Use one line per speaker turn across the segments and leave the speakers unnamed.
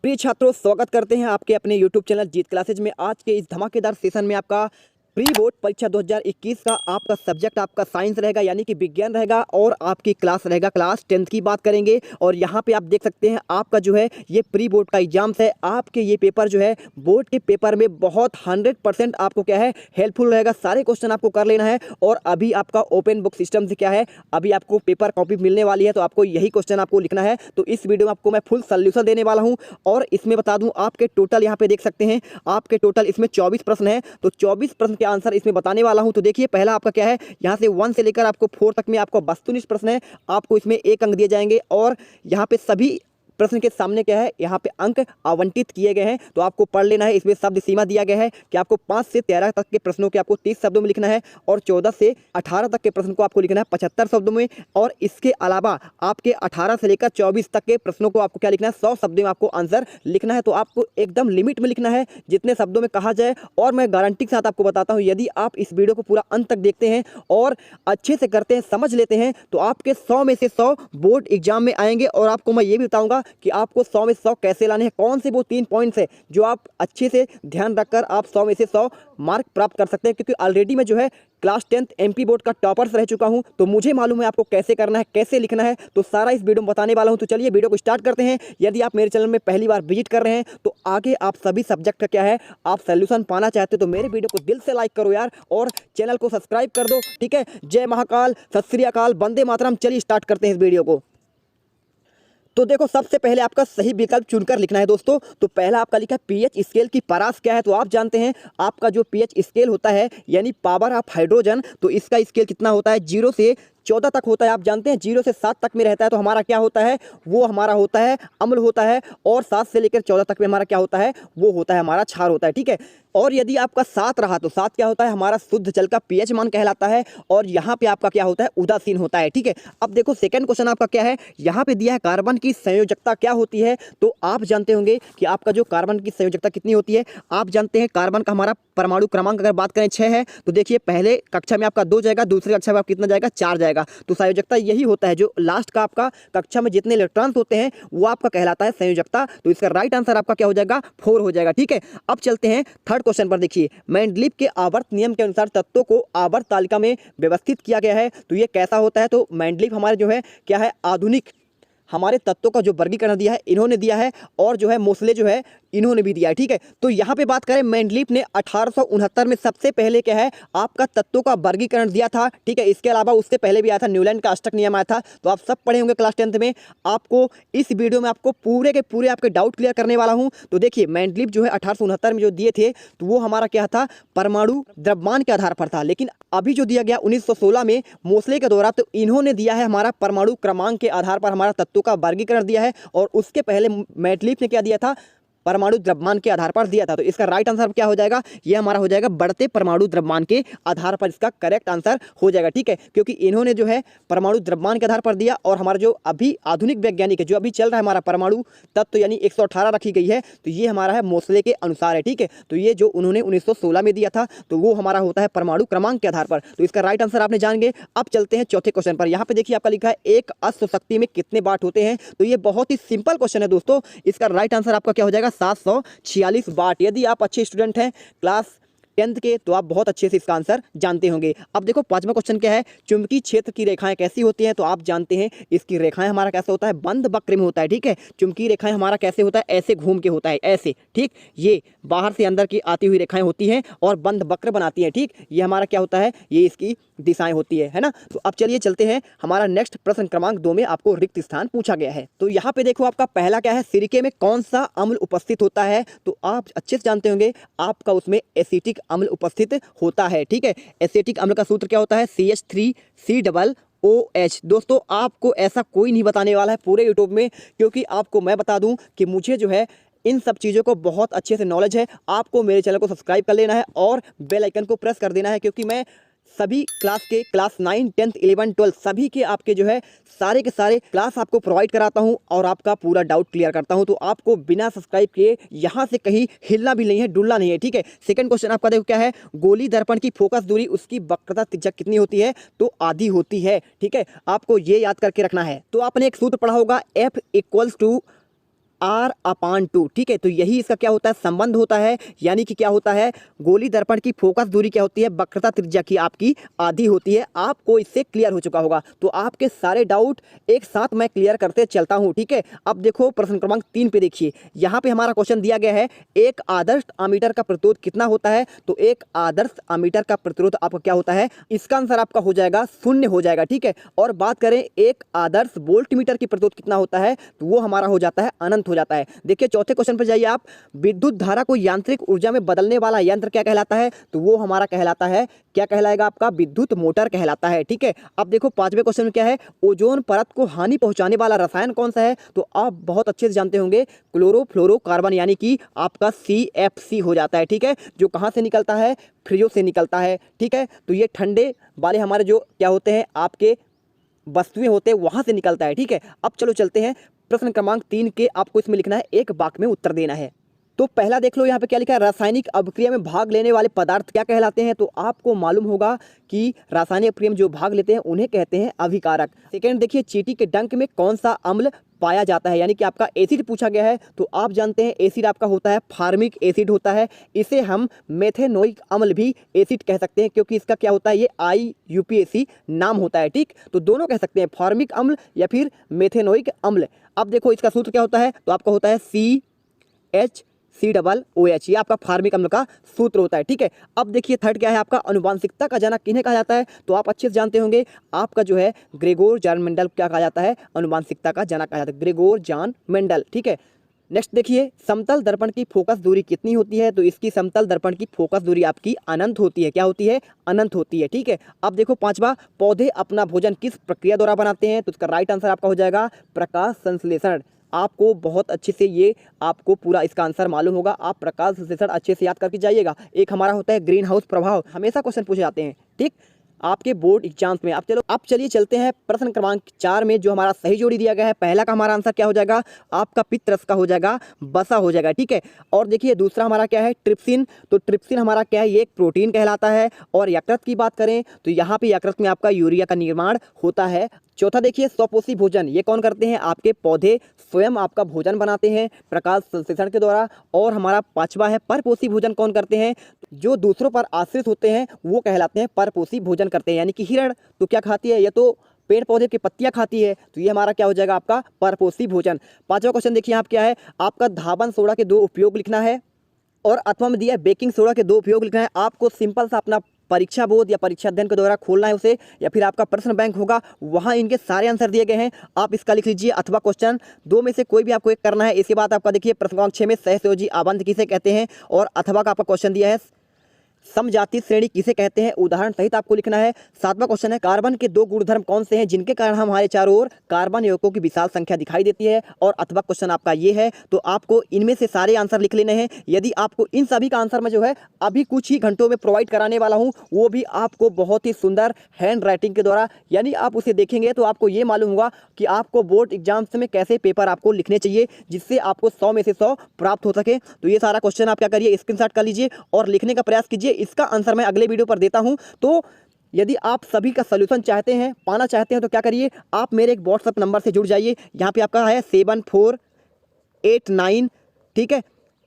प्रिय छात्रों, स्वागत करते हैं आपके अपने यूट्यूब चैनल जीत क्लासेज में। आज के इस धमाकेदार सेशन में आपका प्री बोर्ड परीक्षा 2021 का आपका सब्जेक्ट आपका साइंस रहेगा, यानी कि विज्ञान रहेगा, और आपकी क्लास रहेगा क्लास 10th की बात करेंगे। और यहाँ पे आप देख सकते हैं आपका जो है ये प्री बोर्ड का एग्जाम्स है। आपके ये पेपर जो है बोर्ड के पेपर में बहुत 100% आपको क्या है हेल्पफुल रहेगा। सारे क्वेश्चन आपको कर लेना है। और अभी आपका ओपन बुक सिस्टम से क्या है, अभी आपको पेपर कॉपी मिलने वाली है, तो आपको यही क्वेश्चन आपको लिखना है। तो इस वीडियो में आपको मैं फुल सोल्यूशन देने वाला हूँ। और इसमें बता दूं आपके टोटल यहाँ पे देख सकते हैं आपके टोटल इसमें 24 प्रश्न है। तो 24 प्रश्न के आंसर इसमें बताने वाला हूं। तो देखिए पहला आपका क्या है, यहां से 1 से लेकर आपको 4 तक में आपको वस्तुनिष्ठ प्रश्न है। आपको इसमें 1 अंक दिए जाएंगे। और यहां पे सभी प्रश्न के सामने क्या है, यहाँ पे अंक आवंटित किए गए हैं। तो आपको पढ़ लेना है। इसमें शब्द सीमा दिया गया है कि आपको 5 से 13 तक के प्रश्नों के आपको 30 शब्दों में लिखना है, और 14 से 18 तक के प्रश्न को आपको लिखना है 75 शब्दों में। और इसके अलावा आपके 18 से लेकर 24 तक के प्रश्नों को आपको क्या लिखना है, 100 शब्दों में आपको आंसर लिखना है। तो आपको एकदम लिमिट में लिखना है, जितने शब्दों में कहा जाए। और मैं गारंटी के साथ आपको बताता हूँ, यदि आप इस वीडियो को पूरा अंत तक देखते हैं और अच्छे से करते हैं, समझ लेते हैं, तो आपके 100 में से 100 बोर्ड एग्जाम में आएंगे। और आपको मैं ये भी बताऊंगा कि आपको 100 में 100 कैसे लाने हैं, कौन से वो 3 पॉइंट्स है जो आप अच्छे से ध्यान रखकर आप 100 में से 100 मार्क प्राप्त कर सकते हैं। क्योंकि ऑलरेडी मैं जो है क्लास 10th एमपी बोर्ड का टॉपर्स रह चुका हूं, तो मुझे मालूम है आपको कैसे करना है, कैसे लिखना है। तो सारा इस वीडियो में बताने वाला हूं। तो चलिए वीडियो को स्टार्ट करते हैं। यदि आप मेरे चैनल में पहली बार विजिट कर रहे हैं, तो आगे आप सभी सब्जेक्ट का क्या है आप सोल्यूशन पाना चाहते हो, तो मेरे वीडियो को दिल से लाइक करो यार, और चैनल को सब्सक्राइब कर दो। ठीक है, जय महाकाल, सत श्री अकाल, वंदे मातरम। चलिए स्टार्ट करते हैं इस वीडियो को। तो देखो, सबसे पहले आपका सही विकल्प चुनकर लिखना है दोस्तों। तो पहला आपका लिखा है पीएच स्केल की परास क्या है। तो आप जानते हैं आपका जो पीएच स्केल होता है, यानी पावर ऑफ हाइड्रोजन, तो इसका स्केल कितना होता है, 0 से 14 तक होता है। आप जानते हैं 0 से 7 तक में रहता है, तो हमारा क्या होता है, वो हमारा होता है अम्ल होता है। और 7 से लेकर 14 तक में हमारा क्या होता है, वो होता है हमारा क्षार होता है। ठीक है, और यदि आपका 7 रहा तो 7 क्या होता है, हमारा शुद्ध जल का पीएच मान कहलाता है। और यहाँ पे आपका क्या होता है, उदासीन होता है। ठीक है, अब देखो सेकंड क्वेश्चन आपका क्या है, यहाँ पे दिया है कार्बन की संयोजकता क्या होती है। तो आप जानते होंगे कि आपका जो कार्बन की संयोजकता कितनी होती है। आप जानते हैं कार्बन का हमारा परमाणु क्रमांक अगर बात करें 6 है, तो देखिए पहले कक्षा में आपका 2 जाएगा, दूसरी कक्षा में आपका कितना जाएगा, 4 जाएगा। तो संयोजकता यही होता है, जो लास्ट का आपका कक्षा में जितने इलेक्ट्रॉन्स होते हैं वो आपका कहलाता है संयोजकता। तो इसका राइट आंसर आपका क्या हो जाएगा, 4 हो जाएगा। ठीक है, अब चलते हैं थर्ड क्वेश्चन पर। देखिए मेंडलीव के आवर्त नियम के अनुसार तत्वों को आवर्त तालिका में व्यवस्थित किया गया है। तो ये कैसा होता है, तो मेंडलीव हमारे जो है क्या है, आधुनिक हमारे तत्वों का जो वर्गीकरण दिया है इन्होंने दिया है, और जो है मोसले जो है इन्होंने भी दिया है। ठीक है, तो यहाँ पे बात करें मेंडलीव ने 1869 में सबसे पहले क्या है आपका तत्वों का वर्गीकरण दिया था। ठीक है, इसके अलावा उससे पहले भी आया था, न्यूलैंड का अष्टक नियम आया था। तो आप सब पढ़े होंगे क्लास 10th में। आपको इस वीडियो में आपको पूरे के पूरे आपके डाउट क्लियर करने वाला हूँ। तो देखिए मेंडलीव जो है 1869 में जो दिए थे, तो वो हमारा क्या था, परमाणु द्रव्यमान के आधार पर था। लेकिन अभी जो दिया गया 1916 में मोसले के द्वारा, तो इन्होंने दिया है हमारा परमाणु क्रमांक के आधार पर हमारा तत्वों का वर्गीकरण दिया है। और उसके पहले मेंडलीव ने क्या दिया था, परमाणु द्रव्यमान के आधार पर दिया था। तो इसका राइट आंसर क्या हो जाएगा, ये हमारा हो जाएगा बढ़ते परमाणु द्रव्यमान के आधार पर इसका करेक्ट आंसर हो जाएगा। ठीक है, क्योंकि इन्होंने जो है परमाणु द्रव्यमान के आधार पर दिया। और हमारा जो अभी आधुनिक वैज्ञानिक है, जो अभी चल रहा है हमारा परमाणु तत्व यानी 118 रखी गई है, तो ये हमारा है मोसले के अनुसार है। ठीक है, तो ये जो उन्होंने 1916 में दिया था, तो वो हमारा होता है परमाणु क्रमांक के आधार पर। तो इसका राइट आंसर आपने जान गए। अब चलते हैं चौथे क्वेश्चन पर। यहाँ पे देखिए आपका लिखा है एक अश्व शक्ति में कितने वाट होते हैं। तो ये बहुत ही सिंपल क्वेश्चन है दोस्तों। इसका राइट आंसर आपका क्या हो जाएगा, 746 वाट। यदि आप अच्छे स्टूडेंट हैं क्लास 10th के, तो आप बहुत अच्छे से इसका आंसर जानते होंगे। अब देखो पांचवा क्वेश्चन क्या है, चुंबकीय क्षेत्र की रेखाएं कैसी होती हैं। तो आप जानते हैं इसकी रेखाएं हमारा कैसे होता है, बंद वक्र में होता है। ठीक है, चुंबकीय रेखाएं हमारा कैसे होता है, ऐसे घूम के होता है, ऐसे। ठीक, ये बाहर से अंदर की आती हुई रेखाएं होती हैं और बंद वक्र बनाती हैं। ठीक, ये हमारा क्या होता है, ये इसकी दिशाएं होती है ना। तो अब चलिए चलते हैं, हमारा नेक्स्ट प्रश्न क्रमांक 2 में आपको रिक्त स्थान पूछा गया है। तो यहाँ पे देखो आपका पहला क्या है, सिरके में कौन सा अम्ल उपस्थित होता है। तो आप अच्छे से जानते होंगे आपका उसमें एसिटिक अम्ल उपस्थित होता है। ठीक है, एसिटिक अम्ल का सूत्र क्या होता है, CH3COOH। दोस्तों आपको ऐसा कोई नहीं बताने वाला है पूरे यूट्यूब में, क्योंकि आपको मैं बता दूं कि मुझे जो है इन सब चीज़ों को बहुत अच्छे से नॉलेज है। आपको मेरे चैनल को सब्सक्राइब कर लेना है और बेल आइकन को प्रेस कर देना है, क्योंकि मैं सभी क्लास के क्लास 9, 10th, 11, 12 सभी के आपके जो है सारे के सारे क्लास आपको प्रोवाइड कराता हूं और आपका पूरा डाउट क्लियर करता हूं। तो आपको बिना सब्सक्राइब किए यहां से कहीं हिलना भी नहीं है, डुलना नहीं है। ठीक है, सेकंड क्वेश्चन आपका देखो क्या है, गोली दर्पण की फोकस दूरी उसकी वक्रता त्रिज्या कितनी होती है। तो आधी होती है। ठीक है, आपको ये याद करके रखना है। तो आपने एक सूत्र पढ़ा होगा, F = R/2। ठीक है, तो यही इसका क्या होता है, संबंध होता है। यानी कि क्या होता है, गोली दर्पण की फोकस दूरी क्या होती है, वक्रता त्रिज्या की आपकी आधी होती है। आपको इससे क्लियर हो चुका होगा। तो आपके सारे डाउट एक साथ मैं क्लियर करते चलता हूं। ठीक है, अब देखो प्रश्न क्रमांक 3 पे देखिए, यहाँ पे हमारा क्वेश्चन दिया गया है, एक आदर्श अमीटर का प्रतिरोध कितना होता है। तो एक आदर्श अमीटर का प्रतिरोध आपका क्या होता है, इसका आंसर आपका हो जाएगा 0 हो जाएगा। ठीक है, और बात करें एक आदर्श वोल्टमीटर की प्रतिरोध कितना होता है, तो वो हमारा हो जाता है अनंत हो जाता है। देखिए चौथे क्वेश्चन पर जाइए आप, विद्युत धारा को यांत्रिक ऊर्जा में बदलने वाला यंत्र क्या कहलाता है, तो वो हमारा कहलाता है, क्या कहलाएगा आपका, विद्युत मोटर कहलाता है। ठीक है, अब देखो पांचवें क्वेश्चन में क्या है, ओजोन परत को हानि पहुंचाने वाला रसायन कौन सा है, तो आप बहुत अच्छे से जानते होंगे, क्लोरोफ्लोरोकार्बन, यानी कि आपका CFC हो जाता है। ठीक है, जो कहां से निकलता है, फ्रियो से निकलता है। ठीक है, तो ये ठंडे वाले हमारे जो क्या होते हैं आपके वस्तुएं होते हैं वहां से निकलता है। ठीक है, अब चलो चलते हैं प्रश्न क्रमांक 3 के, आपको इसमें लिखना है, एक वाक्य में उत्तर देना है। तो पहला देख लो यहाँ पे क्या लिखा है, रासायनिक अभिक्रिया में भाग लेने वाले पदार्थ क्या कहलाते हैं, तो आपको मालूम होगा कि रासायनिक अभिक्रिया में जो भाग लेते हैं उन्हें कहते हैं अभिकारक। सेकंड देखिए, चींटी के डंक में कौन सा अम्ल पाया जाता है, यानी कि आपका एसिड पूछा गया है। तो आप जानते हैं एसिड आपका होता है फार्मिक एसिड होता है। इसे हम मेथेनोइक अम्ल भी एसिड कह सकते हैं, क्योंकि इसका क्या होता है, ये IUPAC नाम होता है। ठीक, तो दोनों कह सकते हैं, फार्मिक अम्ल या फिर मेथेनोइक अम्ल। अब देखो इसका सूत्र क्या होता है, तो आपका होता है CHCOOH, ये आपका फार्मिक अम्ल का सूत्र होता है। ठीक है, अब देखिए थर्ड क्या है आपका, अनुवांशिकता का जनक किन्हें कहा जाता है, तो आप अच्छे से जानते होंगे, आपका जो है ग्रेगोर जॉन मेंडल क्या कहा जाता है, अनुवांशिकता का जनक कहा जाता है, ग्रेगोर जॉन मेंडल। ठीक है, नेक्स्ट देखिए, समतल दर्पण की फोकस दूरी कितनी होती है, तो इसकी समतल दर्पण की फोकस दूरी आपकी अनंत होती है। क्या होती है, अनंत होती है। ठीक है, अब देखो पांचवा, पौधे अपना भोजन किस प्रक्रिया द्वारा बनाते हैं, तो इसका राइट आंसर आपका हो जाएगा प्रकाश संश्लेषण। आपको बहुत अच्छे से ये आपको पूरा इसका आंसर मालूम होगा, आप प्रकाश संश्लेषण अच्छे से याद करके जाइएगा। एक हमारा होता है ग्रीन हाउस प्रभाव, हमेशा क्वेश्चन पूछे जाते हैं। ठीक, आपके बोर्ड एग्जाम्स में। अब चलिए चलते हैं प्रश्न क्रमांक 4 में, जो हमारा सही जोड़ी दिया गया है। पहला का हमारा आंसर क्या हो जाएगा, आपका पित्तरस का हो जाएगा बसा हो जाएगा। ठीक है, और देखिए दूसरा हमारा क्या है, ट्रिप्सिन। तो ट्रिप्सिन हमारा क्या है, ये एक प्रोटीन कहलाता है। और यकृत की बात करें तो यहाँ पे यकृत में आपका यूरिया का निर्माण होता है। चौथा देखिए, स्वपोषी भोजन, ये कौन करते हैं, आपके पौधे स्वयं आपका भोजन बनाते हैं प्रकाश संश्लेषण के द्वारा। और हमारा पांचवा है, परपोषी भोजन कौन करते हैं, जो दूसरों पर आश्रित होते हैं वो कहलाते हैं परपोषी भोजन करते हैं। यानी कि हिरण तो क्या खाती है, ये तो पेड़ पौधे की पत्तियां खाती है, तो ये हमारा क्या हो जाएगा आपका परपोषी भोजन। पांचवा क्वेश्चन देखिए आप क्या है, आपका धावन सोडा के 2 उपयोग लिखना है, और अथवा में दिया है बेकिंग सोडा के 2 उपयोग लिखना है। आपको सिंपल सा अपना परीक्षा बोर्ड या परीक्षा अध्ययन के द्वारा खोलना है उसे, या फिर आपका प्रश्न बैंक होगा, वहां इनके सारे आंसर दिए गए हैं, आप इसका लिख लीजिए। अथवा क्वेश्चन 2 में से कोई भी आपको एक करना है। इसके बाद आपका देखिए प्रश्न क्रमांक 6 में सहसंयोजी आबंध किसे कहते हैं, और अथवा का आपका क्वेश्चन दिया है समजातीय श्रेणी किसे कहते हैं, उदाहरण सहित आपको लिखना है। 7वां क्वेश्चन है, कार्बन के 2 गुणधर्म कौन से हैं जिनके कारण हमारे चारों ओर कार्बन यौगिकों की विशाल संख्या दिखाई देती है, और अथवा क्वेश्चन आपका ये है। तो आपको इनमें से सारे आंसर लिख लेने हैं। यदि आपको इन सभी का आंसर मैं जो है अभी कुछ ही घंटों में प्रोवाइड कराने वाला हूं, वो भी आपको बहुत ही सुंदर हैंड राइटिंग के द्वारा, यानी आप उसे देखेंगे तो आपको ये मालूम होगा कि आपको बोर्ड एग्जाम्स में कैसे पेपर आपको लिखने चाहिए, जिससे आपको 100 में से 100 प्राप्त हो सके। तो ये सारा क्वेश्चन आप क्या करिए, स्क्रीनशॉट कर लीजिए और लिखने का प्रयास कीजिए। इसका आंसर मैं अगले वीडियो पर देता हूं। तो यदि आप सभी का सोल्यूशन चाहते हैं, पाना चाहते हैं, तो क्या करिए, आप मेरे एक व्हाट्सएप नंबर से जुड़ जाइए। यहाँ पे आपका है 7489, ठीक है,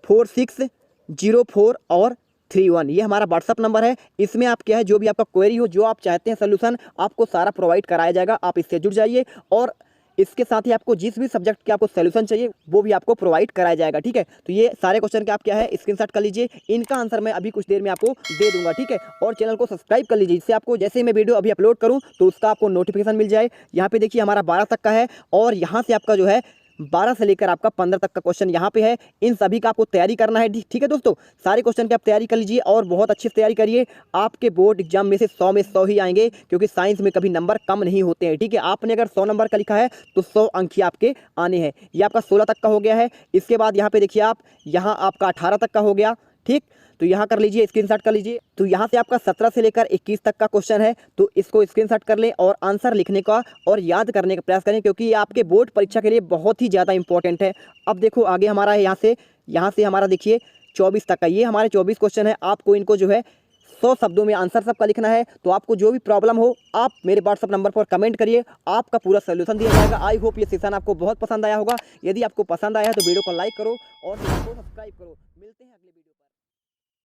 4604 और 31, ये हमारा व्हाट्सअप नंबर है। इसमें आप क्या है, जो भी आपका क्वेरी हो, जो आप चाहते हैं सोल्यूशन, आपको सारा प्रोवाइड कराया जाएगा। आप इससे जुड़ जाइए, और इसके साथ ही आपको जिस भी सब्जेक्ट के आपको सोल्यूशन चाहिए वो भी आपको प्रोवाइड कराया जाएगा। ठीक है, तो ये सारे क्वेश्चन के आप क्या है स्क्रीनशॉट कर लीजिए। इनका आंसर मैं अभी कुछ देर में आपको दे दूंगा। ठीक है, और चैनल को सब्सक्राइब कर लीजिए, जिससे आपको जैसे मैं वीडियो अभी अपलोड करूँ तो उसका आपको नोटिफिकेशन मिल जाए। यहाँ पे देखिए हमारा 12 तक का है, और यहाँ से आपका जो है 12 से लेकर आपका 15 तक का क्वेश्चन यहाँ पे है। इन सभी का आपको तैयारी करना है। ठीक है दोस्तों, सारे क्वेश्चन की आप तैयारी कर लीजिए, और बहुत अच्छी से तैयारी करिए। आपके बोर्ड एग्जाम में से 100 में 100 ही आएंगे, क्योंकि साइंस में कभी नंबर कम नहीं होते हैं। ठीक है, आपने अगर 100 नंबर का लिखा है तो 100 अंक ही आपके आने हैं। ये आपका 16 तक का हो गया है। इसके बाद यहाँ पे देखिए आप, यहाँ आपका 18 तक का हो गया। ठीक, तो यहाँ कर लीजिए, स्क्रीनशॉट कर लीजिए। तो यहाँ से आपका 17 से लेकर 21 तक का क्वेश्चन है, तो इसको स्क्रीनशॉट कर लें और आंसर लिखने का और याद करने का प्रयास करें, क्योंकि ये आपके बोर्ड परीक्षा के लिए बहुत ही ज़्यादा इंपॉर्टेंट है। अब देखो आगे हमारा है, यहाँ से हमारा देखिए 24 तक का, ये हमारे 24 क्वेश्चन है। आपको इनको जो है 100 शब्दों में आंसर सबका लिखना है। तो आपको जो भी प्रॉब्लम हो आप मेरे व्हाट्सअप नंबर पर कमेंट करिए, आपका पूरा सोल्यूशन दिया जाएगा। आई होप ये सेशन आपको बहुत पसंद आया होगा। यदि आपको पसंद आया है तो वीडियो को लाइक करो और चैनल को सब्सक्राइब करो। मिलते हैं अगले